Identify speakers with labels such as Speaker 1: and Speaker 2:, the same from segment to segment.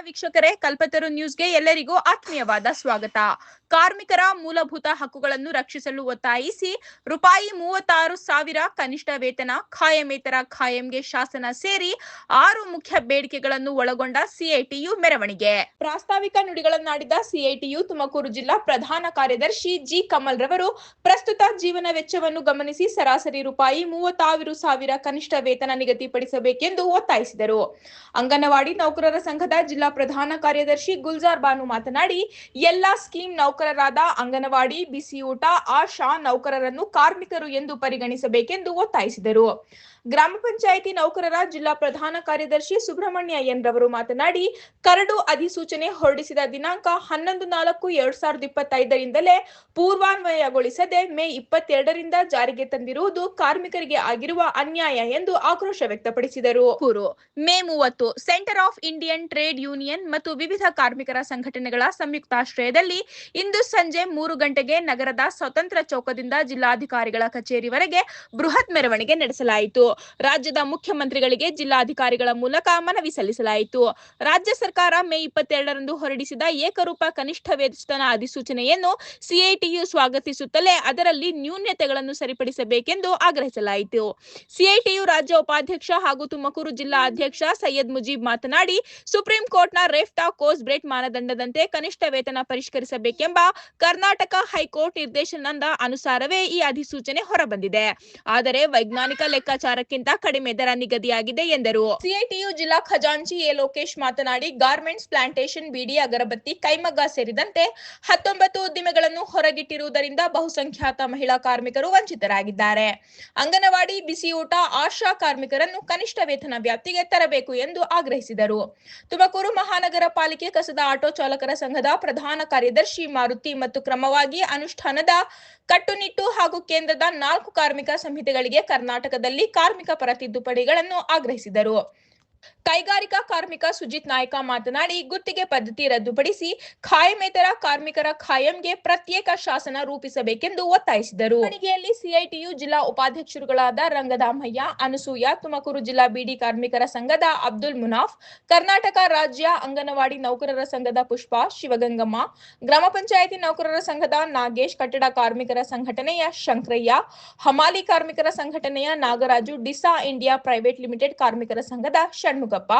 Speaker 1: ವೀಕ್ಷಕರೇ, ಕಲ್ಪತರು ನ್ಯೂಸ್ಗೆ ಎಲ್ಲರಿಗೂ ಆತ್ಮೀಯವಾದ ಸ್ವಾಗತ. ಕಾರ್ಮಿಕರ ಮೂಲಭೂತ ಹಕ್ಕುಗಳನ್ನು ರಕ್ಷಿಸಲು ಒತ್ತಾಯಿಸಿ ರೂಪಾಯಿ 36,000 ಕನಿಷ್ಠ ವೇತನ, ಖಾಯಮೇತರ ಖಾಯಂಗೆ ಶಾಸನ ಸೇರಿ 6 ಮುಖ್ಯ ಬೇಡಿಕೆಗಳನ್ನು ಒಳಗೊಂಡ ಸಿಐಟಿಯು ಮೆರವಣಿಗೆ. ಪ್ರಾಸ್ತಾವಿಕ ನುಡಿಗಳನ್ನಾಡಿದ ಸಿಐಟಿಯು ತುಮಕೂರು ಜಿಲ್ಲಾ ಪ್ರಧಾನ ಕಾರ್ಯದರ್ಶಿ ಜಿ ಕಮಲ್ ರವರು ಪ್ರಸ್ತುತ ಜೀವನ ವೆಚ್ಚವನ್ನು ಗಮನಿಸಿ ಸರಾಸರಿ ರೂಪಾಯಿ 36,000 ಕನಿಷ್ಠ ವೇತನ ನಿಗದಿಪಡಿಸಬೇಕೆಂದು ಒತ್ತಾಯಿಸಿದರು. ಅಂಗನವಾಡಿ ನೌಕರರ ಸಂಘದ ಜಿಲ್ಲಾ ಪ್ರಧಾನ ಕಾರ್ಯದರ್ಶಿ ಗುಲ್ಜಾರ್ ಬಾನು ಮಾತನಾಡಿ, ಎಲ್ಲಾ ಸ್ಕೀಮ್ ನೌಕರರಾದ ಅಂಗನವಾಡಿ, ಬಿಸಿಯೂಟ, ಆಶಾ ನೌಕರರನ್ನು ಕಾರ್ಮಿಕರು ಎಂದು ಪರಿಗಣಿಸಬೇಕೆಂದು ಒತ್ತಾಯಿಸಿದರು. ಗ್ರಾಮ ಪಂಚಾಯಿತಿ ನೌಕರರ ಜಿಲ್ಲಾ ಪ್ರಧಾನ ಕಾರ್ಯದರ್ಶಿ ಸುಬ್ರಹ್ಮಣ್ಯ ಎನ್ ರವರು ಮಾತನಾಡಿ, ಕರಡು ಅಧಿಸೂಚನೆ ಹೊರಡಿಸಿದ ದಿನಾಂಕ 11/4/2025 ರಿಂದಲೇ ಪೂರ್ವಾನ್ವಯಗೊಳಿಸದೆ ಮೇ 22ರಿಂದ ಜಾರಿಗೆ ತಂದಿರುವುದು ಕಾರ್ಮಿಕರಿಗೆ ಆಗಿರುವ ಅನ್ಯಾಯ ಎಂದು ಆಕ್ರೋಶ ವ್ಯಕ್ತಪಡಿಸಿದರು. May 30 centre of Indian trade union ಮತ್ತು ವಿವಿಧ ಕಾರ್ಮಿಕರ ಸಂಘಟನೆಗಳ ಸಂಯುಕ್ತಾಶ್ರಯದಲ್ಲಿ ಇಂದು ಸಂಜೆ 3 ಗಂಟೆಗೆ ನಗರದ ಸ್ವತಂತ್ರ ಚೌಕದಿಂದ ಜಿಲ್ಲಾಧಿಕಾರಿಗಳ ಕಚೇರಿವರೆಗೆ ಬೃಹತ್ ಮೆರವಣಿಗೆ ನಡೆಸಲಾಯಿತು. ರಾಜ್ಯದ ಮುಖ್ಯಮಂತ್ರಿಗಳಿಗೆ ಜಿಲ್ಲಾಧಿಕಾರಿಗಳ ಮೂಲಕ ಮನವಿ ಸಲ್ಲಿಸಲಾಯಿತು. ರಾಜ್ಯ ಸರ್ಕಾರ ಮೇ 22ರಂದು ಹೊರಡಿಸಿದ ಏಕರೂಪ ಕನಿಷ್ಠ ವೇತನ ಅಧಿಸೂಚನೆಯನ್ನು ಸಿಐಟಿಯು ಸ್ವಾಗತಿಸುತ್ತಲೇ ಅದರಲ್ಲಿ ನ್ಯೂನತೆಗಳನ್ನು ಸರಿಪಡಿಸಬೇಕೆಂದು ಆಗ್ರಹಿಸಲಾಯಿತು. ಸಿಐಟಿಯು ರಾಜ್ಯ ಉಪಾಧ್ಯಕ್ಷ ಹಾಗೂ ತುಮಕೂರು ಜಿಲ್ಲಾ ಅಧ್ಯಕ್ಷ ಸೈಯದ್ ಮುಜೀಬ್ ಮಾತನಾಡಿ, ಸುಪ್ರೀಂ ಕೋರ್ಟ್ನ ರೇಫ್ಟಾ ಕೋಸ್ಬ್ರೇಟ್ ಮಾನದಂಡದಂತೆ ಕನಿಷ್ಠ ವೇತನ ಪರಿಷ್ಕರಿಸಬೇಕೆಂಬ ಕರ್ನಾಟಕ ಹೈಕೋರ್ಟ್ ನಿರ್ದೇಶನದ ಅನುಸಾರವೇ ಈ ಅಧಿಸೂಚನೆ ಹೊರಬಂದಿದೆ. ಆದರೆ ವೈಜ್ಞಾನಿಕ ಲೆಕ್ಕಾಚಾರಕ್ಕಿಂತ ಕಡಿಮೆ ದರ ನಿಗದಿಯಾಗಿದೆ ಎಂದರು. ಸಿಐಟಿಯು ಜಿಲ್ಲಾ ಖಜಾಂಚಿ ಎ ಲೋಕೇಶ್ ಮಾತನಾಡಿ, ಗಾರ್ಮೆಂಟ್ಸ್, ಪ್ಲಾಂಟೇಶನ್, ಬೀಡಿ, ಅಗರಬತ್ತಿ, ಕೈಮಗ್ಗ ಸೇರಿದಂತೆ 19 ಉದ್ದಿಮೆಗಳನ್ನು ಹೊರಗಿಟ್ಟಿರುವುದರಿಂದ ಬಹುಸಂಖ್ಯಾತ ಮಹಿಳಾ ಕಾರ್ಮಿಕರು ವಂಚಿತರಾಗಿದ್ದಾರೆ. ಅಂಗನವಾಡಿ, ಬಿಸಿಯೂಟ, ಆಶಾ ಕಾರ್ಮಿಕರನ್ನು ಕನಿಷ್ಠ ವೇತನ ವ್ಯಾಪ್ತಿಗೆ ತರಬೇಕು ಎಂದು ಆಗ್ರಹಿಸಿದರು. ತುಮಕೂರು ಮಹಾನಗರ ಪಾಲಿಕೆ ಕಸದ ಆಟೋ ಚಾಲಕರ ಸಂಘದ ಪ್ರಧಾನ ಕಾರ್ಯದರ್ಶಿ ಮಾರುತಿ ಮತ್ತು ಕ್ರಮವಾಗಿ ಅನುಷ್ಠಾನದ ಕಟ್ಟುನಿಟ್ಟು ಹಾಗೂ ಕೇಂದ್ರದ 4 ಕಾರ್ಮಿಕ ಸಂಹಿತೆಗಳಿಗೆ ಕರ್ನಾಟಕದಲ್ಲಿ ಕಾರ್ಮಿಕ ಪರ ತಿದ್ದುಪಡಿಗಳನ್ನು ಆಗ್ರಹಿಸಿದರು. ಕೈಗಾರಿಕಾ ಕಾರ್ಮಿಕ ಸುಜಿತ್ ನಾಯ್ಕ ಮಾತನಾಡಿ, ಗುತ್ತಿಗೆ ಪದ್ಧತಿ ರದ್ದುಪಡಿಸಿ ಖಾಯಮೇತರ ಕಾರ್ಮಿಕರ ಖಾಯಂಗೆ ಪ್ರತ್ಯೇಕ ಶಾಸನ ರೂಪಿಸಬೇಕೆಂದು ಒತ್ತಾಯಿಸಿದರು. ಮೆರವಣಿಗೆಯಲ್ಲಿ ಸಿಐಟಿಯು ಜಿಲ್ಲಾ ಉಪಾಧ್ಯಕ್ಷರುಗಳಾದ ರಂಗದಾಮಯ್ಯ, ಅನಸೂಯ, ತುಮಕೂರು ಜಿಲ್ಲಾ ಬೀಡಿ ಕಾರ್ಮಿಕರ ಸಂಘದ ಅಬ್ದುಲ್ ಮುನಾಫ್, ಕರ್ನಾಟಕ ರಾಜ್ಯ ಅಂಗನವಾಡಿ ನೌಕರರ ಸಂಘದ ಪುಷ್ಪಾ, ಶಿವಗಂಗಮ್ಮ, ಗ್ರಾಮ ಪಂಚಾಯಿತಿ ನೌಕರರ ಸಂಘದ ನಾಗೇಶ್, ಕಟ್ಟಡ ಕಾರ್ಮಿಕರ ಸಂಘಟನೆಯ ಶಂಕರಯ್ಯ, ಹಮಾಲಿ ಕಾರ್ಮಿಕರ ಸಂಘಟನೆಯ ನಾಗರಾಜು, ಡಿಸಾ ಇಂಡಿಯಾ ಪ್ರೈವೇಟ್ ಲಿಮಿಟೆಡ್ ಕಾರ್ಮಿಕರ ಸಂಘದ ಷಣ್ಮುಖಪ್ಪ,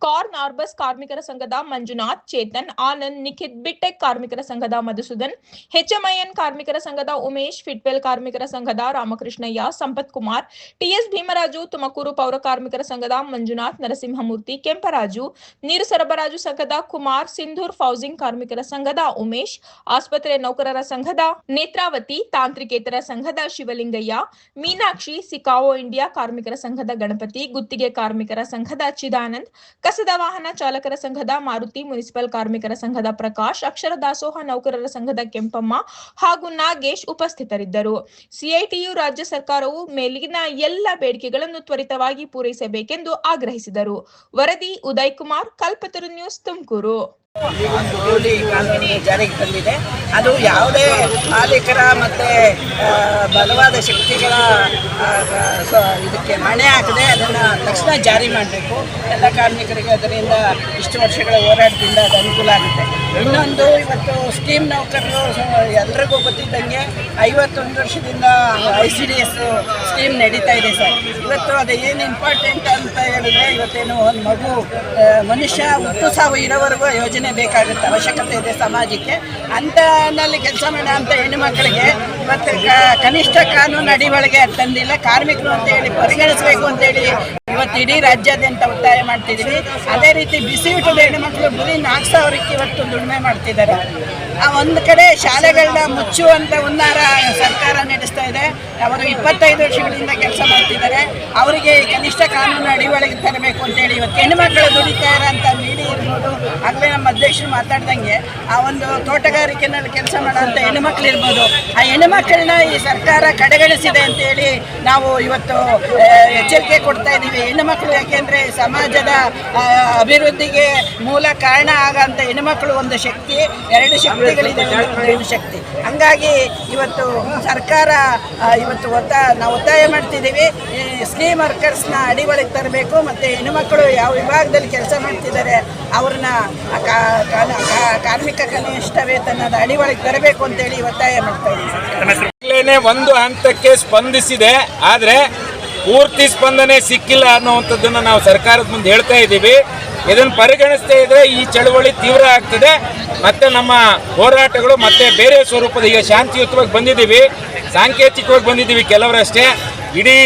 Speaker 1: ಕಾರ್ನ್ ಆರ್ಬಸ್ ಕಾರ್ಮಿಕರ ಸಂಘದ ಮಂಜುನಾಥ್, ಚೇತನ್, ಆನಂದ್, ನಿಖಿತ್, ಬಿಟೆಕ್ ಕಾರ್ಮಿಕರ ಸಂಘದ ಮಧುಸೂದನ್, ಎಚ್ಎಂಐಎನ್ ಕಾರ್ಮಿಕರ ಸಂಘದ ಉಮೇಶ್, ಫಿಟ್ವೆಲ್ ಕಾರ್ಮಿಕರ ಸಂಘದ ರಾಮಕೃಷ್ಣಯ್ಯ, ಸಂಪತ್ ಕುಮಾರ್, ಟಿಎಸ್ ಭೀಮರಾಜು, ತುಮಕೂರು ಪೌರ ಕಾರ್ಮಿಕರ ಸಂಘದ ಮಂಜುನಾಥ್, ನರಸಿಂಹಮೂರ್ತಿ, ಕೆಂಪರಾಜು, ನೀರು ಸರಬರಾಜು ಸಂಘದ ಕುಮಾರ್, ಸಿಂಧೂರ್ ಫೌಸಿಂಗ್ ಕಾರ್ಮಿಕರ ಸಂಘದ ಉಮೇಶ್, ಆಸ್ಪತ್ರೆ ನೌಕರರ ಸಂಘದ ನೇತ್ರಾವತಿ, ತಾಂತ್ರಿಕೇತರ ಸಂಘದ ಶಿವಲಿಂಗಯ್ಯ, ಮೀನಾಕ್ಷಿ, ಸಿಕಾವೋ ಇಂಡಿಯಾ ಕಾರ್ಮಿಕರ ಸಂಘದ ಗಣಪತಿ, ಗುತ್ತಿಗೆ ಕಾರ್ಮಿಕರ ಸಂಘದ ಚಿದಾನಂದ್, ಕಸದ ವಾಹನ ಚಾಲಕರ ಸಂಘದ ಮಾರುತಿ, ಮುನಿಸಿಪಲ್ ಕಾರ್ಮಿಕರ ಸಂಘದ ಪ್ರಕಾಶ್, ಅಕ್ಷರ ದಾಸೋಹ ನೌಕರರ ಸಂಘದ ಕೆಂಪಮ್ಮ ಹಾಗೂ ನಾಗೇಶ್ ಉಪಸ್ಥಿತರಿದ್ದರು. ಸಿಐಟಿಯು ರಾಜ್ಯ ಸರ್ಕಾರವು ಮೇಲಿನ ಎಲ್ಲ ಬೇಡಿಕೆಗಳನ್ನು ತ್ವರಿತವಾಗಿ ಪೂರೈಸಬೇಕೆಂದು ಆಗ್ರಹಿಸಿದರು. ವರದಿ ಉದಯ್ ಕುಮಾರ್, ಕಲ್ಪತರು ನ್ಯೂಸ್, ತುಮಕೂರು.
Speaker 2: ಈ ಒಂದು ಕೂಲಿ ಕಾನೂನು ಜಾರಿಗೆ ತಂದಿದೆ. ಅದು ಯಾವುದೇ ಮಾಲೀಕರ ಮತ್ತು ಬಲವಾದ ಶಕ್ತಿಗಳ ಇದಕ್ಕೆ ಮಣೆ ಹಾಕದೆ ಅದನ್ನು ತಕ್ಷಣ ಜಾರಿ ಮಾಡಬೇಕು. ಎಲ್ಲ ಕಾರ್ಮಿಕರಿಗೆ ಅದರಿಂದ ಇಷ್ಟು ವರ್ಷಗಳ ಹೋರಾಟದಿಂದ ಅದು ಅನುಕೂಲ ಆಗುತ್ತೆ. ಇನ್ನೊಂದು, ಇವತ್ತು ಸ್ಕೀಮ್ ನೌಕರರು ಎಲ್ರಿಗೂ ಗೊತ್ತಿದ್ದಂಗೆ 51 ವರ್ಷದಿಂದ ICDS ಸ್ಕೀಮ್ ನಡೀತಾ ಇದೆ ಸರ್. ಇವತ್ತು ಅದು ಏನು ಇಂಪಾರ್ಟೆಂಟ್ ಅಂತ ಹೇಳಿದ್ರೆ, ಇವತ್ತೇನು ಒಂದು ಮಗು ಮನುಷ್ಯ ಹುಟ್ಟು ಸಾವು ಇರೋವರೆಗೂ ಯೋಜನೆ ಬೇಕಾಗುತ್ತೆ, ಅವಶ್ಯಕತೆ ಇದೆ ಸಮಾಜಕ್ಕೆ. ಅಂಥನಲ್ಲಿ ಕೆಲಸ ಮಾಡೋ ಅಂಥ ಹೆಣ್ಣು ಮಕ್ಕಳಿಗೆ ಇವತ್ತು ಕನಿಷ್ಠ ಕಾನೂನು ಅಡಿ ಒಳಗೆ ತಂದಿಲ್ಲ. ಕಾರ್ಮಿಕರು ಅಂತ ಹೇಳಿ ಪರಿಗಣಿಸಬೇಕು ಅಂತೇಳಿ ಇವತ್ತು ಇಡೀ ರಾಜ್ಯಾದ್ಯಂತ ಒತ್ತಾಯ ಮಾಡ್ತಿದ್ದೀವಿ. ಅದೇ ರೀತಿ ಬಿಸಿಯೂಟದ ಹೆಣ್ಣು ಮಕ್ಕಳು ಬರೀ 4,000ಕ್ಕೆ ಇವತ್ತು ದುಡಿಮೆ ಮಾಡ್ತಿದ್ದಾರೆ. ಒಂದು ಕಡೆ ಶಾಲೆಗಳನ್ನ ಮುಚ್ಚುವಂಥ ಹುನ್ನಾರ ಸರ್ಕಾರ ನಡೆಸ್ತಾ ಇದೆ. ಅವರು 25 ವರ್ಷಗಳಿಂದ ಕೆಲಸ ಮಾಡ್ತಿದ್ದಾರೆ. ಅವರಿಗೆ ಕನಿಷ್ಠ ಕಾನೂನು ಅಡಿ ಒಳಗೆ ತರಬೇಕು ಅಂತೇಳಿ ಇವತ್ತು ಹೆಣ್ಣು ಮಕ್ಕಳು ದುಡಿತಾ ಇರೋಂಥ ಮೀಡಿ ಇರ್ಬೋದು, ಆಗಲೇ ನಮ್ಮ ಅಧ್ಯಕ್ಷರು ಮಾತಾಡ್ದಂಗೆ ಆ ಒಂದು ತೋಟಗಾರಿಕೆನಲ್ಲಿ ಕೆಲಸ ಮಾಡೋಂಥ ಹೆಣ್ಣುಮಕ್ಳು ಇರ್ಬೋದು, ಆ ಹೆಣ್ಣುಮಕ್ಕಳನ್ನ ಈ ಸರ್ಕಾರ ಕಡೆಗಣಿಸಿದೆ ಅಂತೇಳಿ ನಾವು ಇವತ್ತು ಎಚ್ಚರಿಕೆ ಕೊಡ್ತಾ ಇದ್ದೀವಿ. ಹೆಣ್ಣುಮಕ್ಕಳು ಯಾಕೆಂದರೆ ಸಮಾಜದ ಅಭಿವೃದ್ಧಿಗೆ ಮೂಲ ಕಾರಣ ಆಗೋಂಥ ಹೆಣ್ಣುಮಕ್ಕಳು ಒಂದು ಶಕ್ತಿ, 2 ಶಕ್ತಿಗಳಿದೆ, ಒಂದು ಶಕ್ತಿ. ಹಂಗಾಗಿ ಇವತ್ತು ಸರ್ಕಾರ ಇವತ್ತು ನಾವು ಒತ್ತಾಯ ಮಾಡ್ತಿದ್ದೀವಿ, ಈ ಸ್ಕೀಮ್ ವರ್ಕರ್ಸ್ನ ಅಡಿ ಒಳಗೆ ತರಬೇಕು. ಮತ್ತು ಹೆಣ್ಣುಮಕ್ಕಳು ಯಾವ ವಿಭಾಗದಲ್ಲಿ ಕೆಲಸ ಮಾಡ್ತಿದ್ದಾರೆ ಅವ್ರನ್ನ ಕಾರ್ಮಿಕ ಕನಿಷ್ಠ ವೇತನದ ಅಡಿ ಒಳಗೆ ತರಬೇಕು ಅಂತೇಳಿ ಒತ್ತಾಯ ಮಾಡ್ತಾ ಇದ್ದೀವಿ.
Speaker 3: ಒಂದು ಹಂತಕ್ಕೆ ಸ್ಪಂದಿಸಿದೆ, ಆದರೆ ಪೂರ್ತಿ ಸ್ಪಂದನೆ ಸಿಕ್ಕಿಲ್ಲ ಅನ್ನುವಂಥದ್ದನ್ನು ನಾವು ಸರ್ಕಾರದ ಮುಂದೆ ಹೇಳ್ತಾ ಇದ್ದೀವಿ. ಇದನ್ನು ಪರಿಗಣಿಸ್ತಾ ಇದ್ರೆ ಈ ಚಳವಳಿ ತೀವ್ರ ಆಗ್ತಿದೆ, ಮತ್ತೆ ನಮ್ಮ ಹೋರಾಟಗಳು ಮತ್ತೆ ಬೇರೆ ಸ್ವರೂಪದ, ಈಗ ಶಾಂತಿಯುತವಾಗಿ ಬಂದಿದ್ದೀವಿ, ಸಾಂಕೇತಿಕವಾಗಿ ಬಂದಿದ್ದೀವಿ ಕೆಲವರಷ್ಟೇ. ಇಡೀ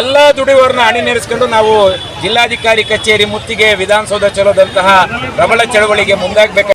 Speaker 3: ಎಲ್ಲ ದುಡಿವರನ್ನ ಅಣಿನೇರಿಸ್ಕೊಂಡು ನಾವು ಜಿಲ್ಲಾಧಿಕಾರಿ ಕಚೇರಿ ಮುತ್ತಿಗೆ ವಿಧಾನಸೌಧ ಚಲೋದಂತಹ ಪ್ರಬಲ ಚಳವಳಿಗೆ ಮುಂದಾಗಬೇಕಾಗಿದೆ.